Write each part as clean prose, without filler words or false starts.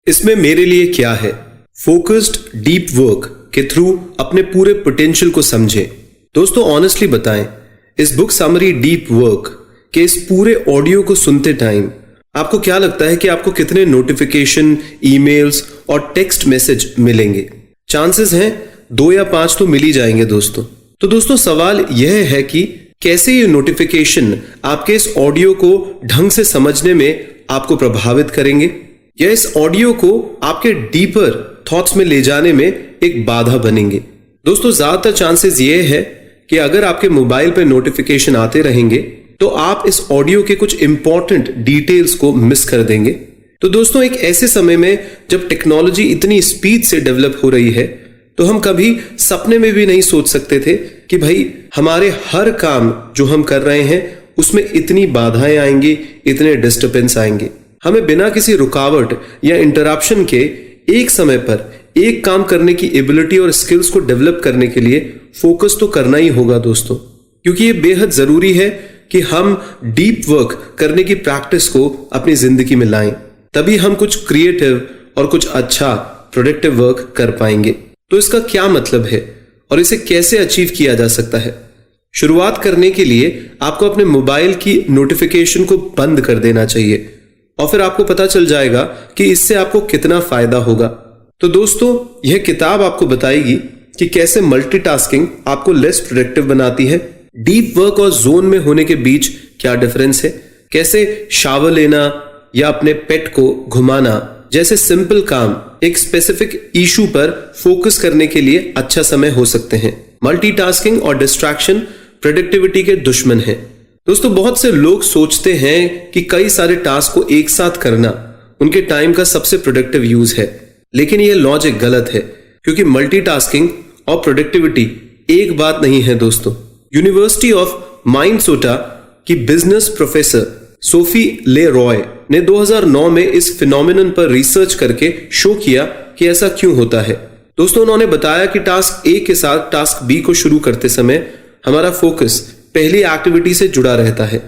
इसमें मेरे लिए क्या है, फोकस्ड डीप वर्क के थ्रू अपने पूरे पोटेंशियल को समझें। दोस्तों ऑनेस्टली बताएं, इस बुक समरी डीप वर्क के इस पूरे ऑडियो को सुनते टाइम आपको क्या लगता है कि आपको कितने नोटिफिकेशन, ईमेल्स और टेक्स्ट मैसेज मिलेंगे? चांसेस हैं 2 या 5 तो मिल ही जाएंगे दोस्तों। तो दोस्तों सवाल यह है कि कैसे ये नोटिफिकेशन आपके इस ऑडियो को ढंग से समझने में आपको प्रभावित करेंगे या इस ऑडियो को आपके डीपर थॉट्स में ले जाने में एक बाधा बनेंगे। दोस्तों ज्यादातर चांसेस ये है कि अगर आपके मोबाइल पे नोटिफिकेशन आते रहेंगे तो आप इस ऑडियो के कुछ इंपॉर्टेंट डिटेल्स को मिस कर देंगे। तो दोस्तों एक ऐसे समय में जब टेक्नोलॉजी इतनी स्पीड से डेवलप हो रही है तो हम कभी सपने में भी नहीं सोच सकते थे कि भाई हमारे हर काम जो हम कर रहे हैं उसमें इतनी बाधाएं आएंगी, इतने डिस्टर्बेंस आएंगे। हमें बिना किसी रुकावट या इंटरप्शन के एक समय पर एक काम करने की एबिलिटी और स्किल्स को डेवलप करने के लिए फोकस तो करना ही होगा दोस्तों, क्योंकि ये बेहद जरूरी है कि हम डीप वर्क करने की प्रैक्टिस को अपनी जिंदगी में लाएं, तभी हम कुछ क्रिएटिव और कुछ अच्छा प्रोडक्टिव वर्क कर पाएंगे। तो इसका क्या मतलब है और इसे कैसे अचीव किया जा सकता है? शुरुआत करने के लिए आपको अपने मोबाइल की नोटिफिकेशन को बंद कर देना चाहिए और फिर आपको पता चल जाएगा कि इससे आपको कितना फायदा होगा। तो दोस्तों यह किताब आपको बताएगी कि कैसे मल्टीटास्किंग आपको लेस प्रोडक्टिव बनाती है, डीप वर्क और जोन में होने के बीच क्या डिफरेंस है, कैसे शावर लेना या अपने पेट को घुमाना जैसे सिंपल काम एक स्पेसिफिक इशू पर फोकस करने के लिए अच्छा समय हो सकते हैं। मल्टीटास्किंग और डिस्ट्रैक्शन प्रोडक्टिविटी के दुश्मन हैं। दोस्तों बहुत से लोग सोचते हैं कि कई सारे टास्क को एक साथ करना उनके टाइम का सबसे प्रोडक्टिव यूज है, लेकिन यह लॉजिक गलत है क्योंकि मल्टीटास्किंग और प्रोडक्टिविटी एक बात नहीं है दोस्तों। यूनिवर्सिटी ऑफ मिनेसोटा की बिजनेस प्रोफेसर सोफी ले रॉय ने 2009 में इस फिनोमिनन पर रिसर्च करके शो किया कि ऐसा क्यों होता है। दोस्तों उन्होंने बताया कि टास्क ए के साथ टास्क बी को शुरू करते समय हमारा फोकस पहली एक्टिविटी से जुड़ा रहता है,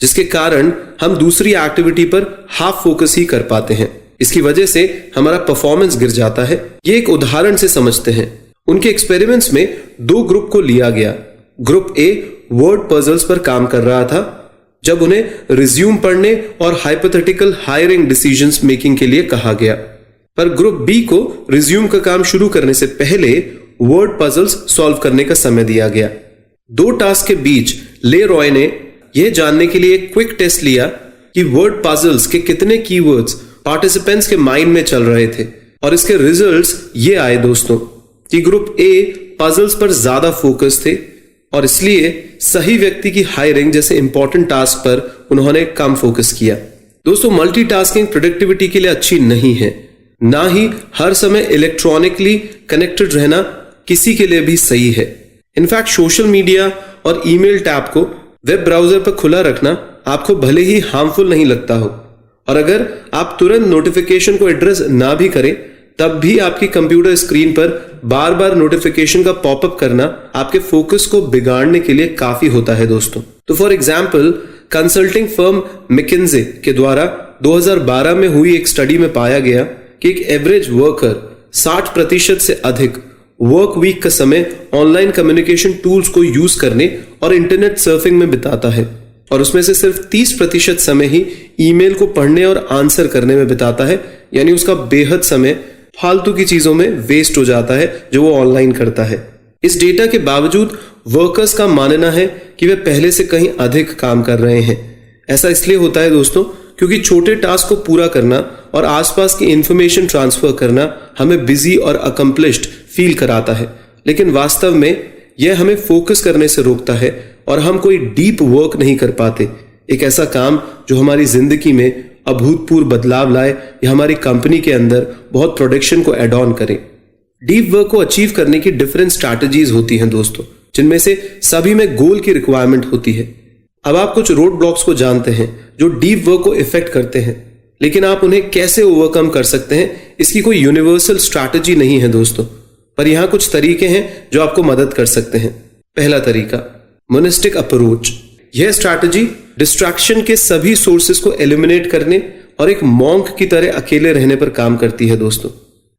जिसके कारण हम दूसरी एक्टिविटी पर हाफ फोकस ही कर पाते हैं। इसकी वजह से हमारा परफॉर्मेंस गिर जाता है। ये एक उदाहरण से समझते हैं। उनके एक्सपेरिमेंट्स में 2 ग्रुप को लिया गया। ग्रुप ए वर्ड पजल्स पर काम कर रहा था जब उन्हें रिज्यूम पढ़ने और हाइपोथेटिकल हायरिंग डिसीजंस मेकिंग के लिए कहा गया, पर ग्रुप बी को रिज्यूम का काम शुरू करने से पहले वर्ड पजल्स सॉल्व करने का समय दिया गया। 2 टास्क के बीच ले रॉय ने यह जानने के लिए एक क्विक टेस्ट लिया कि वर्ड पजल्स के कितने कीवर्ड्स पार्टिसिपेंट्स के माइंड में चल रहे थे, और इसके रिजल्ट्स ये आए दोस्तों कि ग्रुप ए पजल्स पर ज्यादा फोकस थे और इसलिए सही व्यक्ति की हायरिंग जैसे इंपॉर्टेंट टास्क पर उन्होंने कम फोकस किया। दोस्तों मल्टीटास्किंग प्रोडक्टिविटी के लिए अच्छी नहीं है, ना ही हर समय इलेक्ट्रॉनिकली कनेक्टेड रहना किसी के लिए भी सही है। इनफैक्ट सोशल मीडिया और ईमेल टैब को वेब ब्राउजर पर खुला रखना आपको भले ही हार्मफुल नहीं लगता हो, और अगर आप तुरंत नोटिफिकेशन को एड्रेस ना भी करें तब भी आपकी कंप्यूटर स्क्रीन पर बार बार नोटिफिकेशन का पॉपअप करना आपके फोकस को बिगाड़ने के लिए काफी होता है दोस्तों। तो for example consulting firm McKinsey के द्वारा 2012 में हुई एक स्टडी में पाया गया कि एक एवरेज वर्कर 60% से अधिक वर्क वीक का समय ऑनलाइन कम्युनिकेशन टूल्स को यूज करने और इंटरनेट सर्फिंग में बिताता है, और उसमें से सिर्फ 30% समय ही ईमेल को पढ़ने और आंसर करने में बिताता है। यानी उसका बेहद समय फालतू की चीजों में वेस्ट हो जाता है जो वो ऑनलाइन करता है। इस डेटा के बावजूद वर्कर्स का मानना है कि वे पहले से कहीं अधिक काम कर रहे हैं। ऐसा इसलिए होता है दोस्तों क्योंकि छोटे टास्क को पूरा करना और आसपास की इंफॉर्मेशन ट्रांसफर करना हमें बिजी और अकम्प्लिश्ड फील कराता है, लेकिन वास्तव में यह हमें फोकस करने से रोकता है और हम कोई डीप वर्क नहीं कर पाते, एक ऐसा काम जो हमारी जिंदगी में अभूतपूर्व बदलाव लाए या हमारी कंपनी के अंदर बहुत प्रोडक्शन को एड ऑन करे। डीप वर्क को अचीव करने की डिफरेंट स्ट्रैटेजीज होती हैं दोस्तों, जिनमें से सभी में गोल की रिक्वायरमेंट होती है। अब आप कुछ रोड ब्लॉक्स को जानते हैं जो डीप वर्क को इफेक्ट करते हैं, लेकिन आप उन्हें कैसे ओवरकम कर सकते हैं इसकी कोई यूनिवर्सल स्ट्रैटेजी नहीं है दोस्तों, पर यहां कुछ तरीके हैं जो आपको मदद कर सकते हैं। पहला तरीका, मोनिस्टिक अप्रोच। यह स्ट्रैटेजी डिस्ट्रैक्शन के सभी सोर्सेस को एलिमिनेट करने और एक मॉन्क की तरह अकेले रहने पर काम करती है दोस्तों।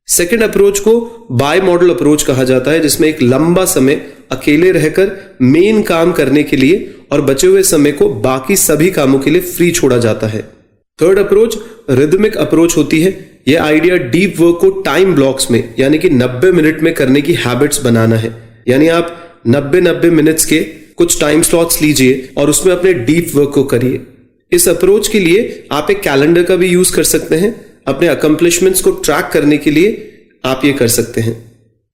सेकेंड अप्रोच को बाय मॉडल अप्रोच कहा जाता है, जिसमें एक लंबा समय अकेले रहकर मेन काम करने के लिए और बचे हुए समय को बाकी सभी कामों के लिए फ्री छोड़ा जाता है। थर्ड अप्रोच रिदमिक अप्रोच होती है। यह आइडिया डीप वर्क को टाइम ब्लॉक्स में यानी कि 90 मिनट में करने की हैबिट्स बनाना है। यानी आप 90 मिनट्स के कुछ टाइम स्लॉट्स लीजिए और उसमें अपने डीप वर्क को करिए। इस अप्रोच के लिए आप एक कैलेंडर का भी यूज कर सकते हैं। अपने अकम्प्लिशमेंट्स को ट्रैक करने के लिए आप ये कर सकते हैं।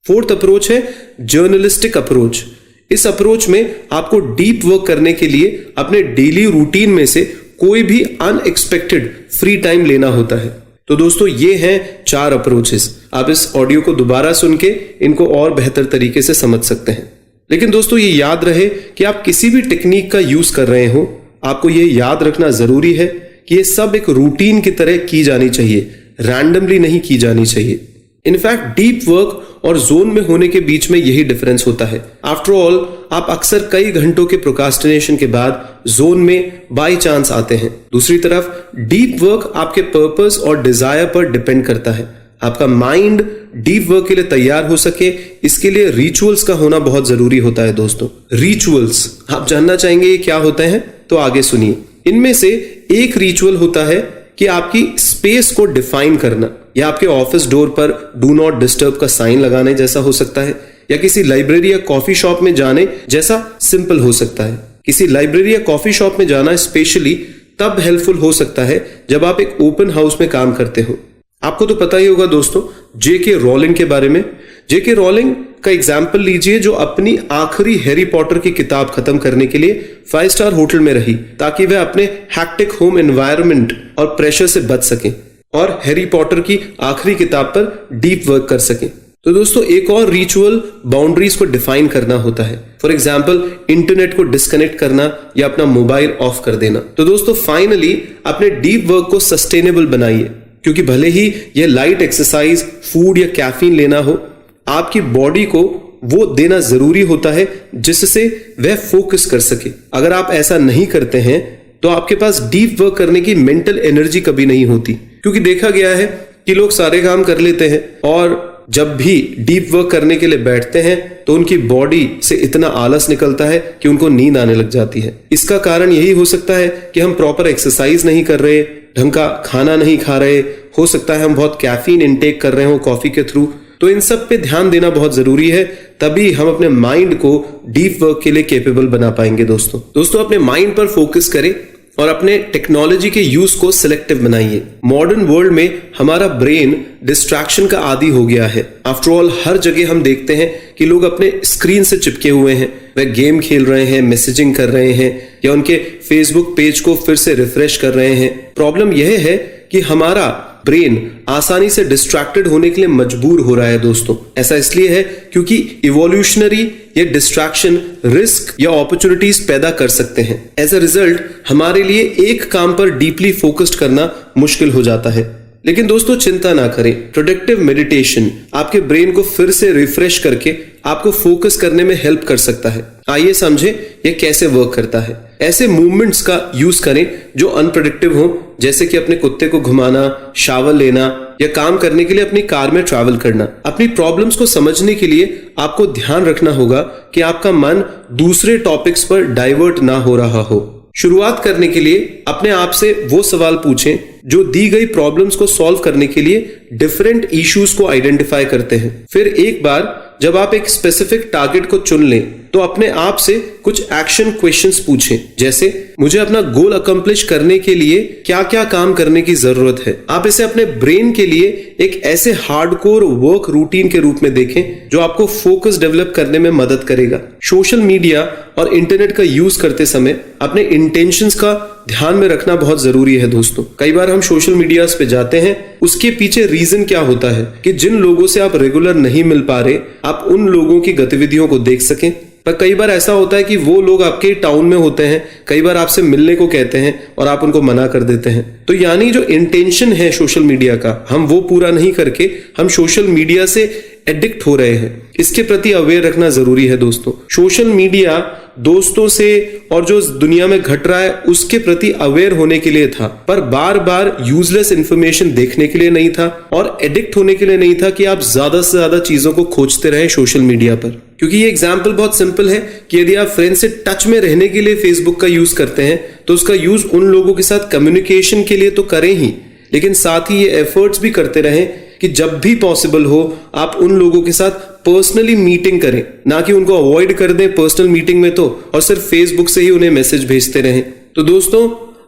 फोर्थ अप्रोच है जर्नलिस्टिक अप्रोच। इस अप्रोच में आपको डीप वर्क करने के लिए अपने डेली रूटीन में से कोई भी अनएक्सपेक्टेड फ्री टाइम लेना होता है। तो दोस्तों ये हैं 4 अप्रोचेस। आप इस ऑडियो को दोबारा सुन के इनको और बेहतर तरीके से समझ सकते हैं। लेकिन दोस्तों ये याद रहे कि आप किसी भी टेक्निक का यूज कर रहे हो, आपको ये याद रखना जरूरी है कि ये सब एक रूटीन की तरह की जानी चाहिए, रैंडमली नहीं की जानी चाहिए। इनफैक्ट डीप वर्क और जोन में होने के बीच में यही डिफरेंस होता है। आफ्टर ऑल आप अक्सर कई घंटों के प्रोक्रास्टिनेशन के बाद जोन में बाय चांस आते हैं। दूसरी तरफ डीप वर्क आपके पर्पस और डिजायर पर डिपेंड करता है। आपका माइंड डीप वर्क के लिए तैयार हो सके, इसके लिए रिचुअल्स का होना बहुत जरूरी होता है दोस्तों। रिचुअल्स आप जानना चाहेंगे ये क्या होते हैं, तो आगे सुनिए। इनमें से एक रिचुअल होता है कि आपकी स्पेस को डिफाइन करना। या आपके ऑफिस डोर पर डू नॉट डिस्टर्ब का साइन लगाने जैसा हो सकता है, या किसी लाइब्रेरी या कॉफी शॉप में जाने जैसा सिंपल हो सकता है। किसी लाइब्रेरी या कॉफी शॉप में जाना स्पेशली तब हेल्पफुल हो सकता है जब आप एक ओपन हाउस में काम करते हो। आपको तो पता ही होगा दोस्तों जेके रोलिंग के बारे में। जेके रोलिंग का एग्जाम्पल लीजिए, जो अपनी आखिरी हैरी पॉटर की किताब खत्म करने के लिए 5 स्टार होटल में रही ताकि वह अपने हैक्टिक होम एनवायरनमेंट और प्रेशर से बच सके और हैरी पॉटर की आखिरी किताब पर डीप वर्क कर सके। तो दोस्तों एक और रिचुअल बाउंड्रीज को डिफाइन करना होता है। फॉर एग्जाम्पल इंटरनेट को डिस्कनेक्ट करना या अपना मोबाइल ऑफ कर देना। तो दोस्तों फाइनली अपने डीप वर्क को सस्टेनेबल बनाइए, क्योंकि भले ही यह लाइट एक्सरसाइज, फूड या कैफीन लेना हो, आपकी बॉडी को वो देना जरूरी होता है जिससे वह फोकस कर सके। अगर आप ऐसा नहीं करते हैं तो आपके पास डीप वर्क करने की मेंटल एनर्जी कभी नहीं होती, क्योंकि देखा गया है कि लोग सारे काम कर लेते हैं और जब भी डीप वर्क करने के लिए बैठते हैं तो उनकी बॉडी से इतना आलस निकलता है कि उनको नींद आने लग जाती है। इसका कारण यही हो सकता है कि हम प्रॉपर एक्सरसाइज नहीं कर रहे, ढंग का खाना नहीं खा रहे, हो सकता है हम बहुत कैफीन इनटेक कर रहे हो कॉफी के थ्रू। तो इन सब पे ध्यान देना बहुत जरूरी है, तभी हम अपने माइंड को डीप वर्क के लिए कैपेबल बना पाएंगे। दोस्तों अपने माइंड पर फोकस करें और अपने टेक्नोलॉजी के यूज को सिलेक्टिव बनाइए। मॉडर्न वर्ल्ड में हमारा ब्रेन डिस्ट्रैक्शन का आदी हो गया है। आफ्टर ऑल हर जगह हम देखते हैं कि लोग अपने स्क्रीन से चिपके हुए हैं। वह गेम खेल रहे हैं, मैसेजिंग कर रहे हैं या उनके फेसबुक पेज को फिर से रिफ्रेश कर रहे हैं। प्रॉब्लम यह है कि हमारा ब्रेन आसानी से डिस्ट्रैक्टेड होने के लिए मजबूर हो रहा है दोस्तों। ऐसा इसलिए है क्योंकि इवोल्यूशनरी ये डिस्ट्रैक्शन रिस्क या अपॉर्चुनिटीज पैदा कर सकते हैं। एज अ रिजल्ट हमारे लिए एक काम पर डीपली फोकस्ड करना मुश्किल हो जाता है। लेकिन दोस्तों चिंता ना करें, प्रोडक्टिव मेडिटेशन आपके ब्रेन को फिर से रिफ्रेश करके आपको फोकस करने में हेल्प कर सकता है। आइए समझें यह कैसे वर्क करता है। ऐसे मूवमेंट्स का यूज करें जो अनप्रेडिक्टिव हो, जैसे कि अपने कुत्ते को घुमाना, शावर लेना या काम करने के लिए अपनी कार में ट्रैवल करना। अपनी प्रॉब्लम्स को समझने के लिए आपको ध्यान रखना होगा कि आपका मन दूसरे टॉपिक्स पर डाइवर्ट ना हो रहा हो। शुरुआत करने के लिए अपने आप से वो सवाल पूछें जो दी गई प्रॉब्लम्स को सॉल्व करने के लिए डिफरेंट इश्यूज को आइडेंटिफाई करते हैं। फिर एक बार जब आप एक स्पेसिफिक टारगेट को चुन लें तो अपने आप से कुछ एक्शन क्वेश्चंस पूछें, जैसे मुझे अपना गोल अकम्प्लिश करने के लिए क्या क्या काम करने की जरूरत है। आप इसे अपने ब्रेन के लिए एक ऐसे हार्डकोर वर्क रूटीन के रूप में देखें जो आपको फोकस डेवलप करने में मदद करेगा। सोशल मीडिया और इंटरनेट का यूज करते समय अपने इंटेंशंस का ध्यान में रखना बहुत जरूरी है दोस्तों। कई बार हम सोशल मीडिया पे जाते हैं, उसके पीछे रीजन क्या होता है कि जिन लोगों से आप रेगुलर नहीं मिल पा रहे, आप उन लोगों की गतिविधियों को देख सकें। पर कई बार ऐसा होता है कि वो लोग आपके टाउन में होते हैं, कई बार आपसे मिलने को कहते हैं और आप उनको मना कर देते हैं। तो यानी जो इंटेंशन है सोशल मीडिया का, हम वो पूरा नहीं करके हम सोशल मीडिया से एडिक्ट हो रहे हैं, इसके प्रति अवेयर रखना जरूरी है दोस्तों। सोशल मीडिया दोस्तों से और जो दुनिया में घट रहा है उसके प्रति अवेयर होने के लिए था, पर बार बार यूजलेस इंफॉर्मेशन देखने के लिए नहीं था और एडिक्ट होने के लिए नहीं था कि आप ज्यादा से ज्यादा चीजों को खोजते रहें सोशल मीडिया पर। क्योंकि ये एग्जाम्पल बहुत सिंपल है कि यदि आप फ्रेंड से टच में रहने के लिए फेसबुक का यूज करते हैं तो उसका यूज उन लोगों के साथ कम्युनिकेशन के लिए तो करें ही, लेकिन साथ ही ये एफर्ट्स भी करते रहें कि जब भी पॉसिबल हो आप उन लोगों के साथ पर्सनली मीटिंग करें, ना कि उनको अवॉइड कर दें पर्सनल मीटिंग में तो और सिर्फ फेसबुक से ही उन्हें मैसेज भेजते रहें। तो दोस्तों,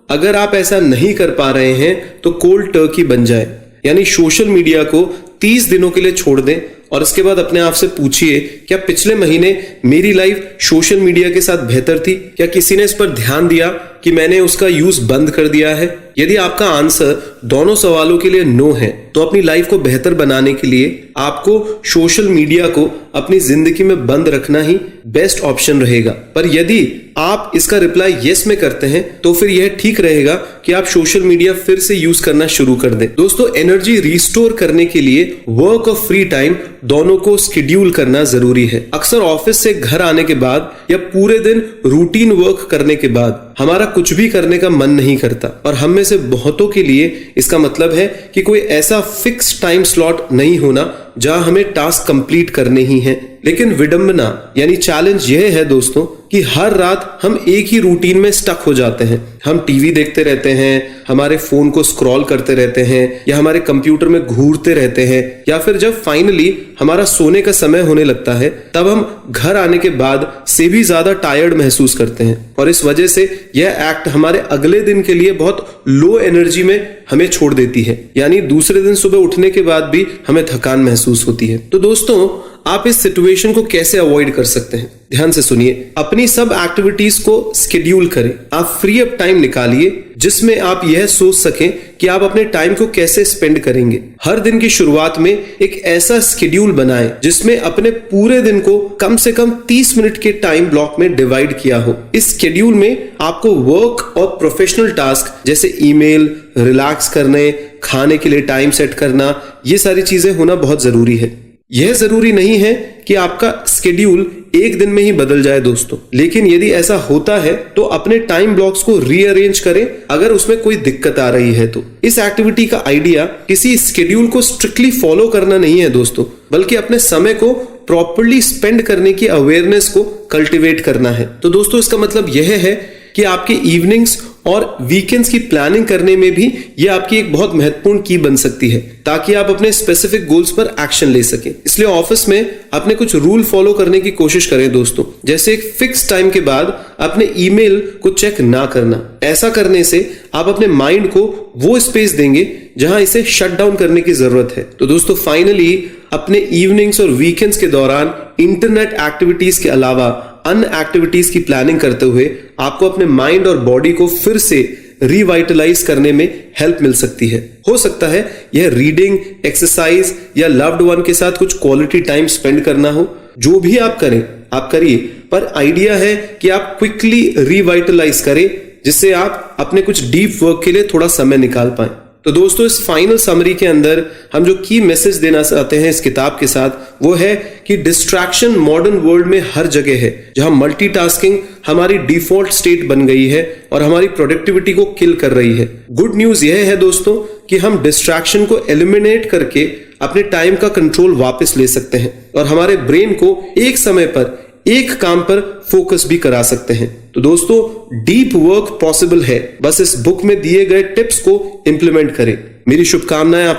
अगर आप ऐसा नहीं कर पा रहे हैं तो कोल्ड टर्की बन जाए, यानी सोशल मीडिया को 30 दिनों के लिए छोड़ दें और इसके बाद अपने आप से पूछिए, क्या पिछले महीने मेरी लाइफ सोशल मीडिया के साथ बेहतर थी? क्या किसी ने इस पर ध्यान दिया कि मैंने उसका यूज बंद कर दिया है? यदि आपका आंसर दोनों सवालों के लिए नो है तो अपनी लाइफ को बेहतर बनाने के लिए आपको सोशल मीडिया को अपनी जिंदगी में बंद रखना ही बेस्ट ऑप्शन रहेगा। पर यदि आप इसका रिप्लाई यस में करते हैं तो फिर यह ठीक रहेगा कि आप सोशल मीडिया फिर से यूज करना शुरू कर दें। दोस्तों, एनर्जी रिस्टोर करने के लिए वर्क और फ्री टाइम दोनों को शेड्यूल करना जरूरी है। अक्सर ऑफिस से घर आने के बाद या पूरे दिन रूटीन वर्क करने के बाद हमारा कुछ भी करने का मन नहीं करता और हम में से बहुतों के लिए इसका मतलब है कि कोई ऐसा फिक्स टाइम स्लॉट नहीं होना जहां हमें टास्क कंप्लीट करने ही हैं। लेकिन विडंबना यानी चैलेंज यह है दोस्तों कि हर रात हम एक ही रूटीन में स्टक हो जाते हैं। हम टीवी देखते रहते हैं, हमारे फोन को स्क्रॉल करते रहते हैं या हमारे कंप्यूटर में घूरते रहते हैं, या फिर जब फाइनली हमारा सोने का समय होने लगता है तब हम घर आने के बाद से भी ज्यादा टायर्ड महसूस करते हैं और इस वजह से यह एक्ट हमारे अगले दिन के लिए बहुत लो एनर्जी में हमें छोड़ देती है, यानी दूसरे दिन सुबह उठने के बाद भी हमें थकान महसूस होती है। तो दोस्तों, आप इस सिचुएशन को कैसे अवॉइड कर सकते हैं? ध्यान से सुनिए। अपनी सब एक्टिविटीज को शेड्यूल करें। आप फ्री अप टाइम निकालिए जिसमें आप यह सोच सकें कि आप अपने टाइम को कैसे स्पेंड करेंगे। हर दिन की शुरुआत में एक ऐसा शेड्यूल बनाएं जिसमें अपने पूरे दिन को कम से कम 30 मिनट के टाइम ब्लॉक में डिवाइड किया हो। इस शेड्यूल में आपको वर्क और प्रोफेशनल टास्क जैसे ईमेल, रिलैक्स करने, खाने के लिए टाइम सेट करना, ये सारी चीजें होना बहुत जरूरी है। यह जरूरी नहीं है कि आपका शेड्यूल एक दिन में ही बदल जाए दोस्तों, लेकिन यदि ऐसा होता है तो अपने टाइम ब्लॉक्स को रीअरेंज करें अगर उसमें कोई दिक्कत आ रही है तो। इस एक्टिविटी का आइडिया किसी शेड्यूल को स्ट्रिक्टली फॉलो करना नहीं है दोस्तों, बल्कि अपने समय को प्रॉपर्ली स्पेंड करने की अवेयरनेस को कल्टिवेट करना है। तो दोस्तों, इसका मतलब यह है कि आपके इवनिंग्स और वीकेंड्स की प्लानिंग करने में भी यह आपकी एक बहुत महत्वपूर्ण की बन सकती है ताकि आप अपने स्पेसिफिक गोल्स पर एक्शन ले सकें। इसलिए ऑफिस में अपने कुछ रूल फॉलो करने की कोशिश करें दोस्तों, जैसे एक फिक्स टाइम के बाद अपने ईमेल को चेक ना करना। ऐसा करने से आप अपने माइंड को वो स्पेस देंगे जहां इसे शट डाउन करने की जरूरत है। तो दोस्तों, फाइनली अपने इवनिंग्स और वीकेंड्स के दौरान इंटरनेट एक्टिविटीज के अलावा अन्य एक्टिविटीज की प्लानिंग करते हुए आपको अपने माइंड और बॉडी को फिर से रिवाइटलाइज करने में हेल्प मिल सकती है। हो सकता है यह रीडिंग, एक्सरसाइज या लव्ड वन के साथ कुछ क्वालिटी टाइम स्पेंड करना हो। जो भी आप करें आप करिए, पर आइडिया है कि आप क्विकली रिवाइटलाइज करें जिससे आप अपने कुछ डीप वर्क के लिए थोड़ा समय निकाल पाएं। तो दोस्तों, इस फाइनल समरी के अंदर हम जो की मैसेज देना चाहते हैं इस किताब के साथ वो है कि डिस्ट्रैक्शन मॉडर्न वर्ल्ड में हर जगह है, जहां मल्टीटास्किंग हमारी डिफॉल्ट स्टेट बन गई है और हमारी प्रोडक्टिविटी को किल कर रही है। गुड न्यूज यह है दोस्तों कि हम डिस्ट्रैक्शन को एलिमिनेट करके अपने टाइम का कंट्रोल वापस ले सकते हैं और हमारे ब्रेन को एक समय पर एक काम पर फोकस भी करा सकते हैं। तो दोस्तों, डीप वर्क पॉसिबल है, बस इस बुक में दिए गए टिप्स को इंप्लीमेंट करें। मेरी शुभकामनाएं